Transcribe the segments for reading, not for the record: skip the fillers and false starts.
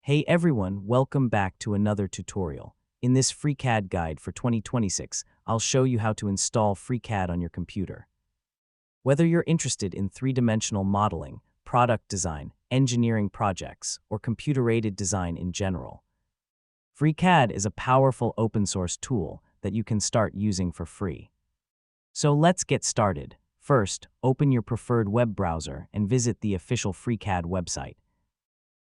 Hey everyone, welcome back to another tutorial. In this FreeCAD guide for 2026, I'll show you how to install FreeCAD on your computer. Whether you're interested in three-dimensional modeling, product design, engineering projects, or computer-aided design in general, FreeCAD is a powerful open-source tool that you can start using for free. So let's get started. First, open your preferred web browser and visit the official FreeCAD website.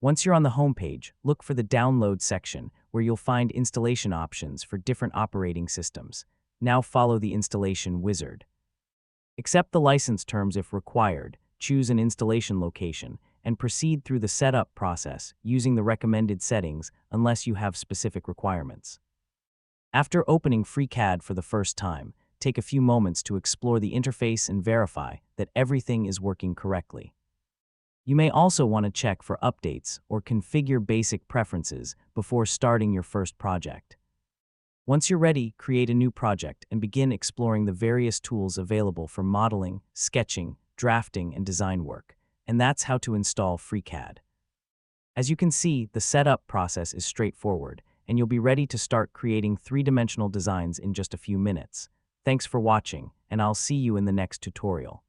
Once you're on the home page, look for the Download section where you'll find installation options for different operating systems. Now follow the installation wizard. Accept the license terms if required, choose an installation location, and proceed through the setup process using the recommended settings unless you have specific requirements. After opening FreeCAD for the first time, take a few moments to explore the interface and verify that everything is working correctly. You may also want to check for updates or configure basic preferences before starting your first project. Once you're ready, create a new project and begin exploring the various tools available for modeling, sketching, drafting, and design work. And that's how to install FreeCAD. As you can see, the setup process is straightforward, and you'll be ready to start creating three-dimensional designs in just a few minutes. Thanks for watching, and I'll see you in the next tutorial.